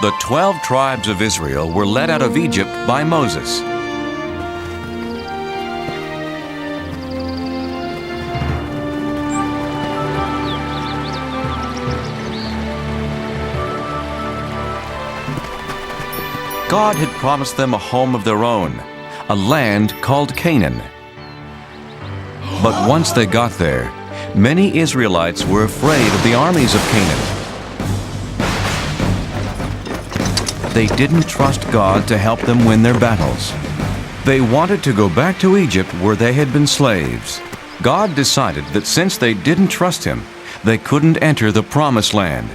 The 12 tribes of Israel were led out of Egypt by Moses. God had promised them a home of their own, a land called Canaan. But once they got there, many Israelites were afraid of the armies of Canaan. They didn't trust God to help them win their battles. They wanted to go back to Egypt where they had been slaves. God decided that since they didn't trust Him, they couldn't enter the Promised Land,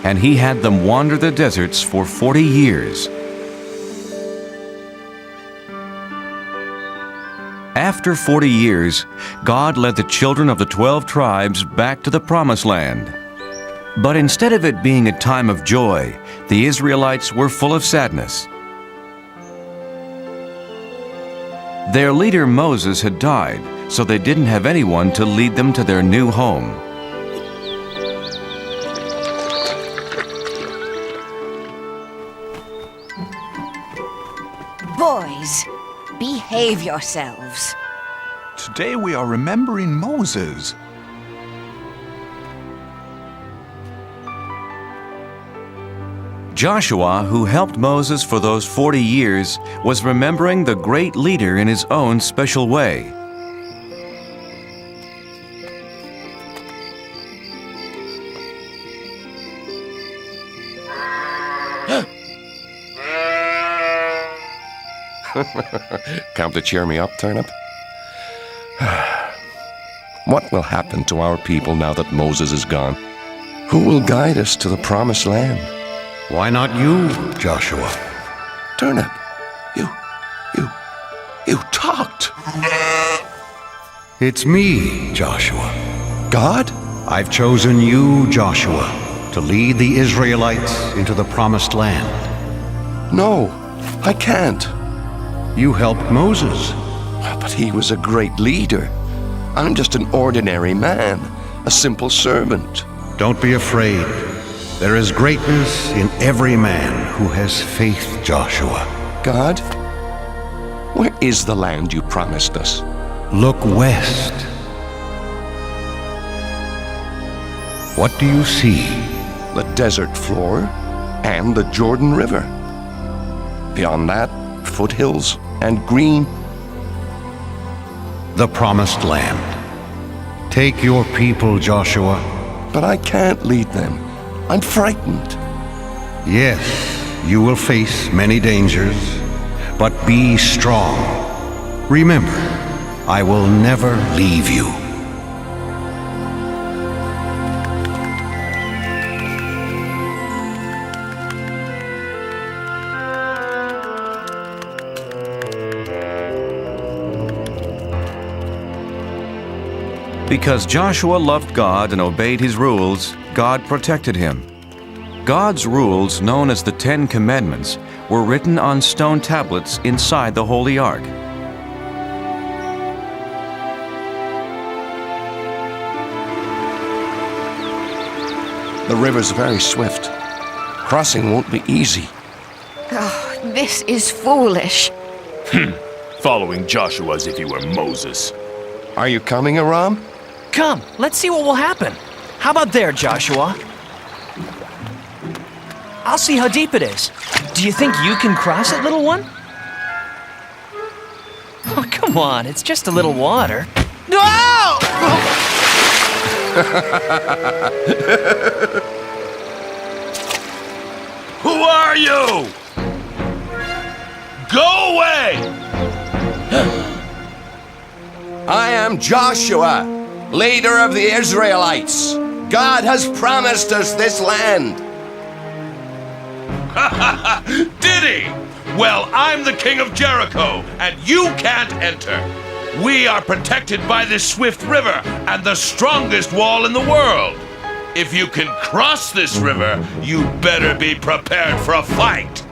and He had them wander the deserts for 40 years. After 40 years, God led the children of the 12 tribes back to the Promised Land. But instead of it being a time of joy, the Israelites were full of sadness. Their leader Moses had died, so they didn't have anyone to lead them to their new home. Boys, behave yourselves. Today we are remembering Moses. Joshua, who helped Moses for those 40 years, was remembering the great leader in his own special way. Come to cheer me up, Turnip? What will happen to our people now that Moses is gone? Who will guide us to the Promised Land? Why not you, Joshua? Turnip, you talked. It's me, Joshua. God? I've chosen you, Joshua, to lead the Israelites into the Promised Land. No, I can't. You helped Moses. But he was a great leader. I'm just an ordinary man, a simple servant. Don't be afraid. There is greatness in every man who has faith, Joshua. God, where is the land you promised us? Look west. What do you see? The desert floor and the Jordan River. Beyond that, foothills and green. The Promised Land. Take your people, Joshua. But I can't lead them. I'm frightened. Yes, you will face many dangers, but be strong. Remember, I will never leave you. Because Joshua loved God and obeyed His rules, God protected him. God's rules, known as the 10 Commandments, were written on stone tablets inside the Holy Ark. The river's very swift. Crossing won't be easy. Oh, this is foolish. Following Joshua as if he were Moses. Are you coming, Aram? Come, let's see what will happen. How about there, Joshua? I'll see how deep it is. Do you think you can cross it, little one? Oh, come on, it's just a little water. No! Who are you? Go away! I am Joshua, leader of the Israelites. God has promised us this land. Did he? Well, I'm the king of Jericho, and you can't enter. We are protected by this swift river and the strongest wall in the world. If you can cross this river, you better be prepared for a fight.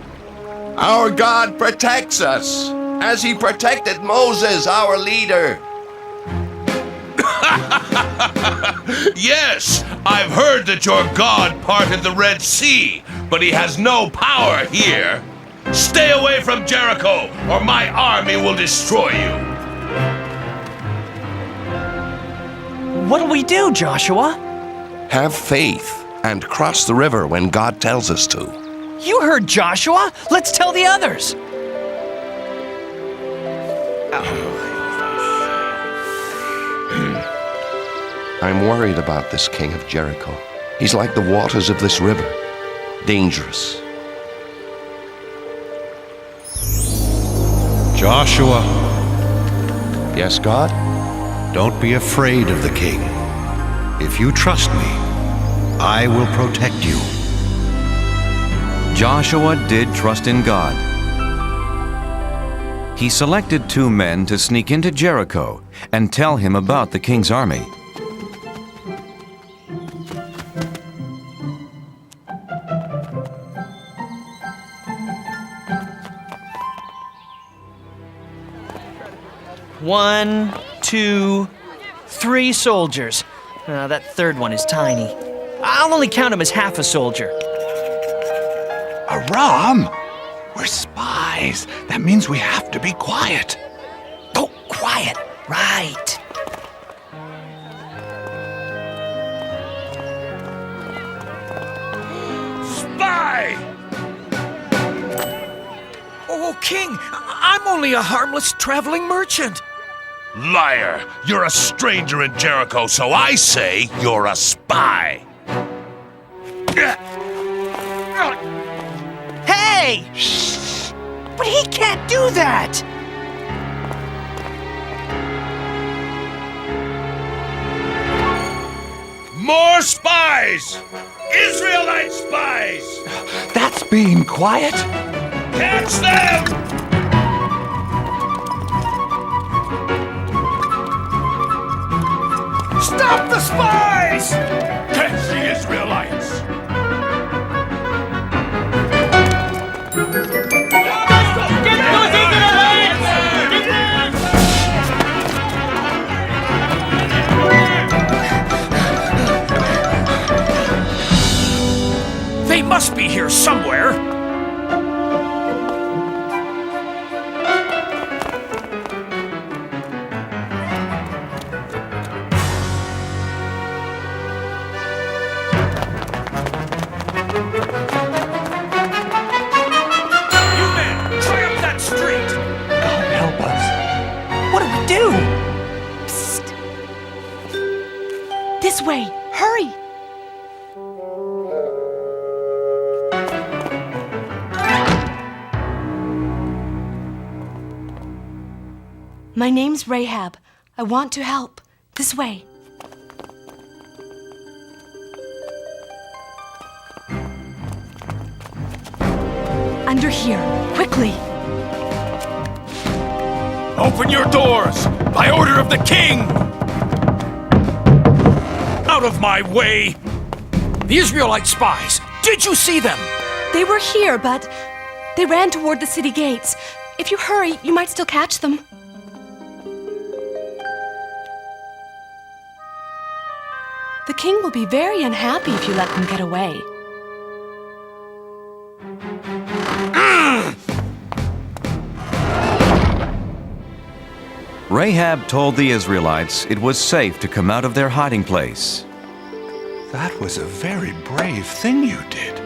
Our God protects us, as He protected Moses, our leader. Yes, I've heard that your God parted the Red Sea, but he has no power here. Stay away from Jericho, or my army will destroy you. What'll we do, Joshua? Have faith and cross the river when God tells us to. You heard Joshua. Let's tell the others. I'm worried about this king of Jericho. He's like the waters of this river. Dangerous. Joshua, Yes, God? don't be afraid of the king. If you trust me, I will protect you. Joshua did trust in God. He selected 2 men to sneak into Jericho and tell him about the king's army. One, 2, 3 soldiers. That third one is tiny. I'll only count him as half a soldier. Aram! We're spies. That means we have to be quiet. Oh, quiet. Right. Spy! Oh, King, I'm only a harmless traveling merchant. Liar! You're a stranger in Jericho, so I say you're a spy. Hey! But he can't do that! More spies! Israelite spies! That's being quiet. Catch them! Stop the spies! Catch the Israelites! They must be here somewhere. You men, try up that street. God help us. What do we do? This way! Hurry! My name's Rahab. I want to help. This way. Under here, quickly. Open your doors by order of the king. Out of my way! The Israelite spies! Did you see them? They were here, but they ran toward the city gates. If you hurry, you might still catch them. The king will be very unhappy if you let them get away. Rahab told the Israelites it was safe to come out of their hiding place. That was a very brave thing you did.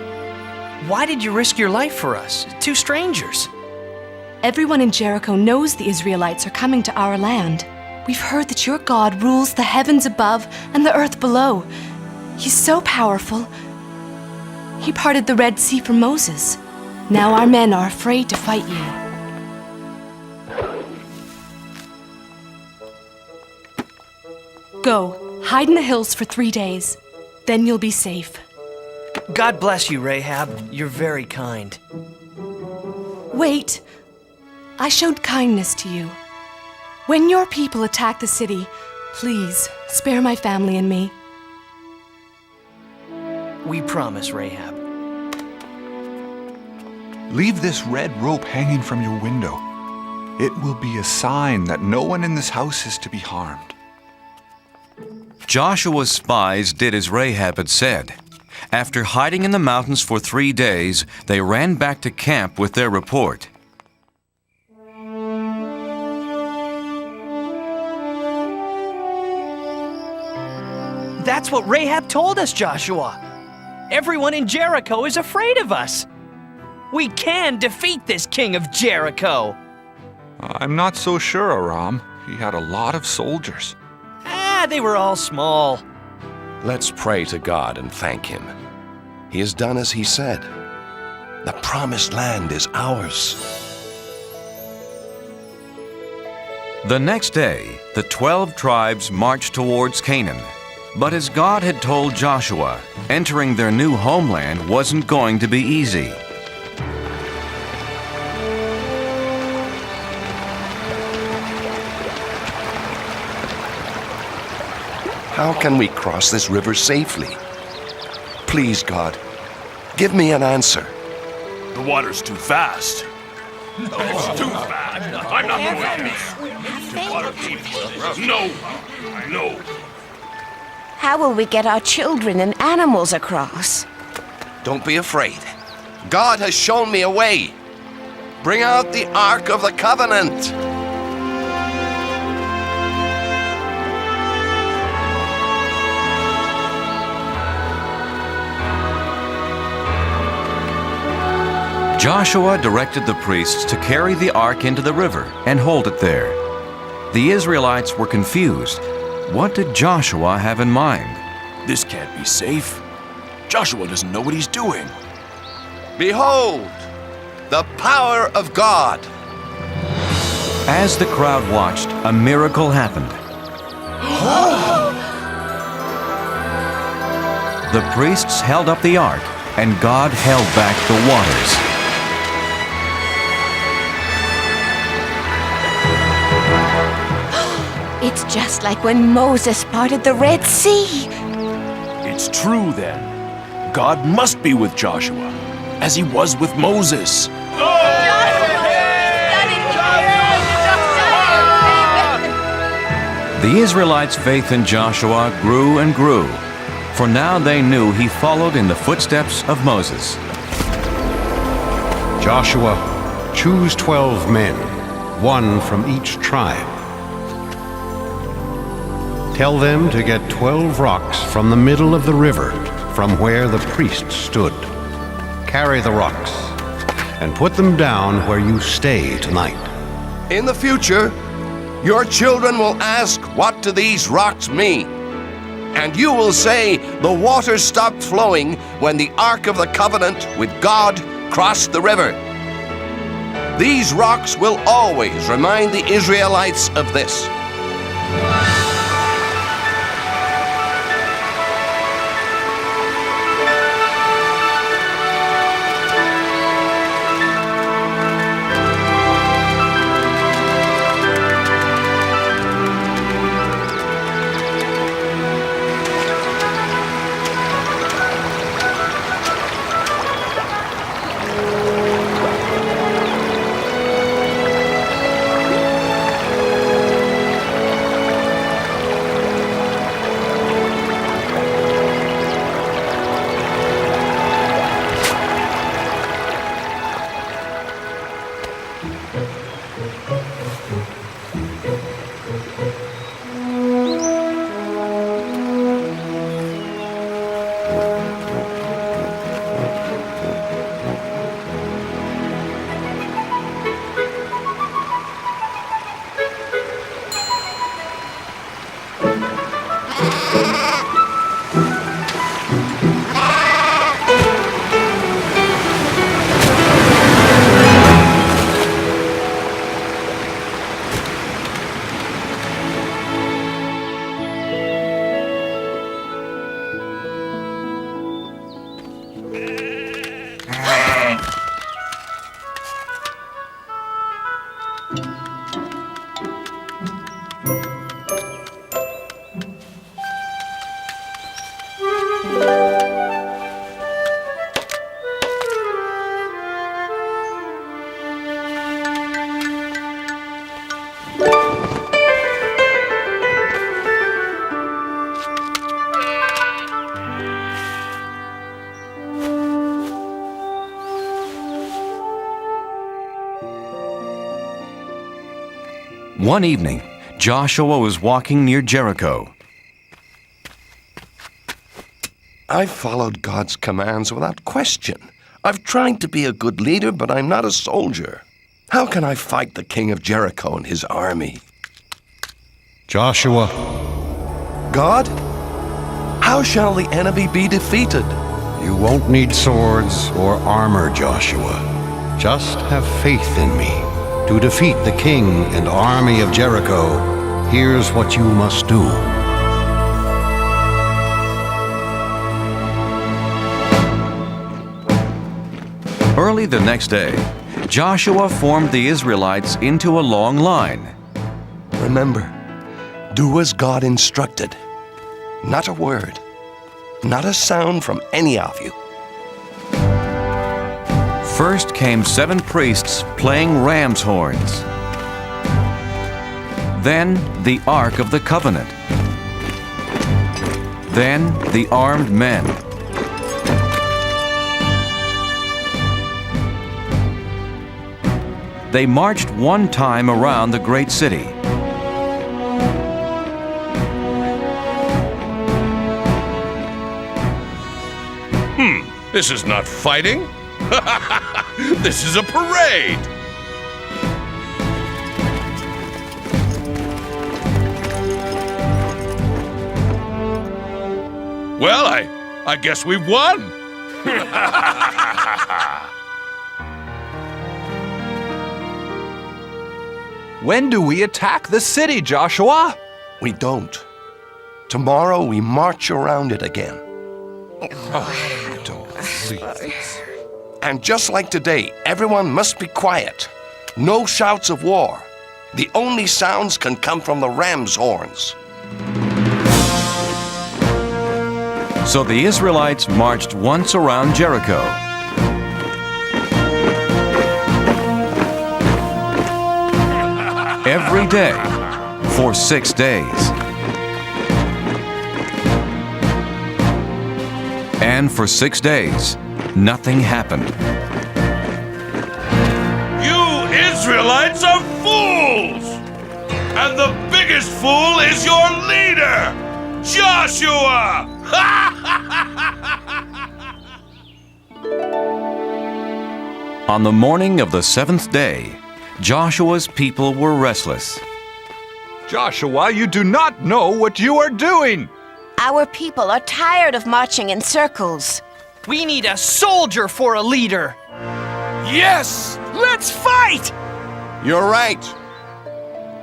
Why did you risk your life for us? 2 strangers. Everyone in Jericho knows the Israelites are coming to our land. We've heard that your God rules the heavens above and the earth below. He's so powerful. He parted the Red Sea for Moses. Now our men are afraid to fight you. Go, hide in the hills for 3 days. Then you'll be safe. God bless you, Rahab. You're very kind. Wait. I showed kindness to you. When your people attack the city, please spare my family and me. We promise, Rahab. Leave this red rope hanging from your window. It will be a sign that no one in this house is to be harmed. Joshua's spies did as Rahab had said, After hiding in the mountains for 3 days, they ran back to camp with their report. That's what Rahab told us, Joshua. Everyone in Jericho is afraid of us. We can defeat this king of Jericho. I'm not so sure, Aram. He had a lot of soldiers. They were all small. Let's pray to God and thank Him. He has done as He said. The promised land is ours. The next day, the 12 tribes marched towards Canaan. But as God had told Joshua, entering their new homeland wasn't going to be easy. How can we cross this river safely? Please, God, give me an answer. The water's too fast. It's too fast. I'm not going this. No. How will we get our children and animals across? Don't be afraid. God has shown me a way. Bring out the Ark of the Covenant. Joshua directed the priests to carry the ark into the river and hold it there. The Israelites were confused. What did Joshua have in mind? This can't be safe. Joshua doesn't know what he's doing. Behold, the power of God. As the crowd watched, a miracle happened. The priests held up the ark, and God held back the waters. It's just like when Moses parted the Red Sea. It's true then. God must be with Joshua, as he was with Moses. The Israelites' faith in Joshua grew and grew, for now they knew he followed in the footsteps of Moses. Joshua, choose 12 men, one from each tribe. Tell them to get 12 rocks from the middle of the river, from where the priests stood. Carry the rocks and put them down where you stay tonight. In the future, your children will ask, what do these rocks mean? And you will say, the water stopped flowing when the Ark of the Covenant with God crossed the river. These rocks will always remind the Israelites of this. One evening, Joshua was walking near Jericho. I've followed God's commands without question. I've tried to be a good leader, but I'm not a soldier. How can I fight the king of Jericho and his army? Joshua, God, how shall the enemy be defeated? you won't need swords or armor, Joshua. Just have faith in me. To defeat the king and army of Jericho, here's what you must do. Early the next day, Joshua formed the Israelites into a long line. Remember, do as God instructed. Not a word, not a sound from any of you. First came 7 priests playing ram's horns. Then the Ark of the Covenant. Then the armed men. They marched one time around the great city. This is not fighting. This is a parade. Well, I guess we've won. When do we attack the city, Joshua? We don't. Tomorrow we march around it again. And just like today, everyone must be quiet. No shouts of war. The only sounds can come from the ram's horns. So the Israelites marched once around Jericho. Every day for 6 days. And for 6 days, nothing happened. You Israelites are fools! And the biggest fool is your leader, Joshua! On the morning of the 7th day, Joshua's people were restless. Joshua, you do not know what you are doing. Our people are tired of marching in circles. We need a soldier for a leader. Yes! Let's fight! You're right.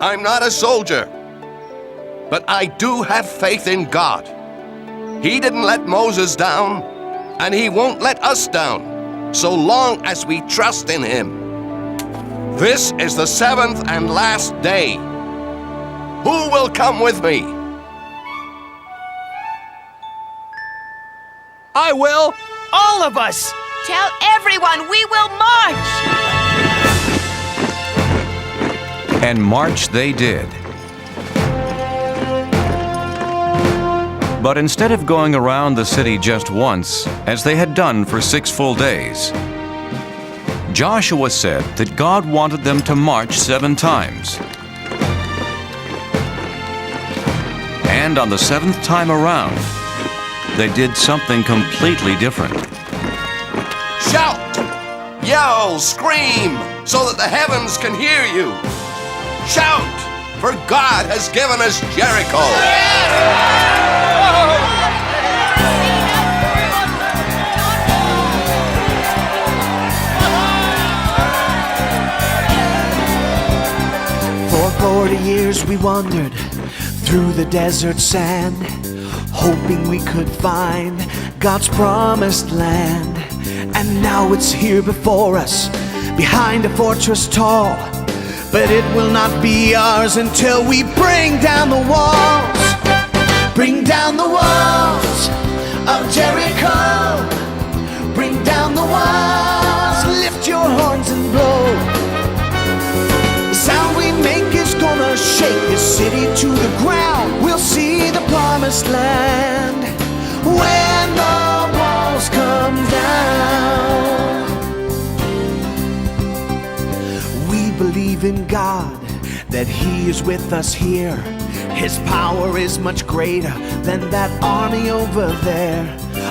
I'm not a soldier. But I do have faith in God. He didn't let Moses down, and he won't let us down, so long as we trust in him. This is the 7th and last day. Who will come with me? I will. All of us! Tell everyone we will march! And march they did. But instead of going around the city just once, as they had done for 6 full days, Joshua said that God wanted them to march 7 times. And on the 7th time around, they did something completely different. Shout, yell, scream, so that the heavens can hear you. Shout, for God has given us Jericho. For 40 years we wandered through the desert sand, hoping we could find God's promised land. And now it's here before us, behind a fortress tall. But it will not be ours until we bring down the walls. Bring down the walls of Jericho. Bring down the walls, lift your horns and blow. The sound we make is gonna shake this city to the ground. We'll see the promised land when the walls come down. We believe in God, that that He is with us here. His power is much greater than that army over there.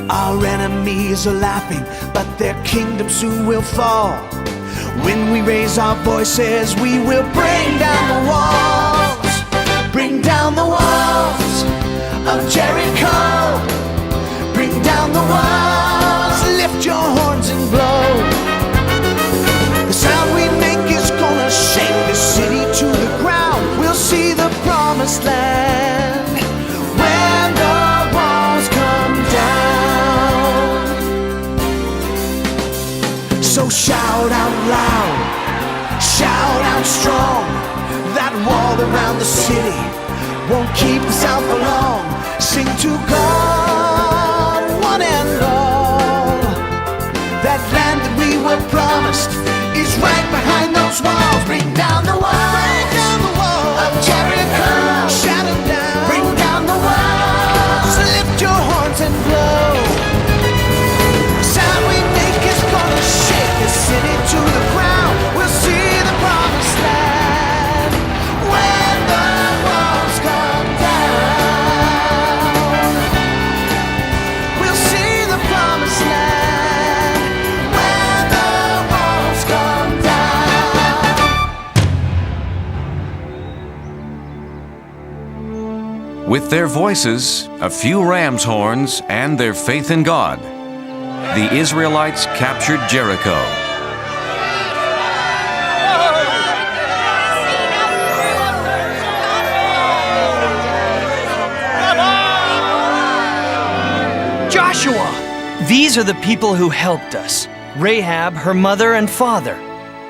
Our enemies are laughing, but their kingdom soon will fall. When we raise our voices, we will bring down the walls. Bring down the walls of Jericho. Bring down the walls, lift your horns and blow. The sound we make is gonna shake the city to the ground. We'll see the promised land when the walls come down. So shout out loud, shout out strong. That wall around the city won't keep us out for long. Sing to God, one and all. That land that we were promised is right behind those walls. Bring down the walls of Jericho. Shout them down. Bring down the walls. Lift your horns and blow. The sound we make is gonna shake the city to the ground. We'll see the promised land when the walls come down. We'll see the promised land when the walls come down. With their voices, a few ram's horns, and their faith in God, the Israelites captured Jericho. Joshua! These are the people who helped us. Rahab, her mother and father.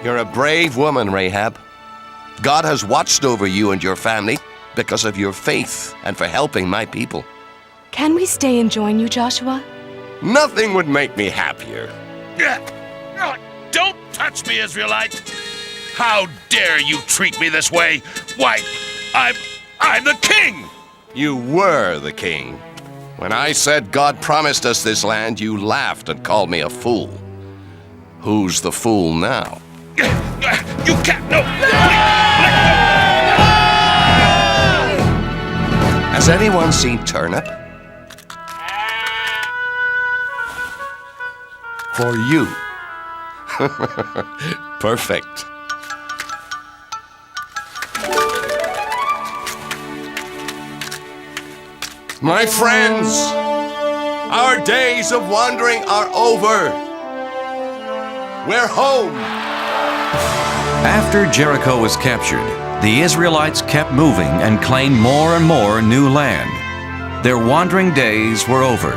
You're a brave woman, Rahab. God has watched over you and your family because of your faith and for helping my people. Can we stay and join you, Joshua? Nothing would make me happier. Don't touch me, Israelite! How dare you treat me this way? Why, I'm the king! You were the king. When I said God promised us this land, you laughed and called me a fool. Who's the fool now? You can't, no! Has anyone seen Turnip? For you. Perfect. My friends, our days of wandering are over. We're home. After Jericho was captured, the Israelites kept moving and claimed more and more new land. Their wandering days were over,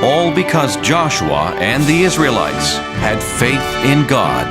all because Joshua and the Israelites had faith in God.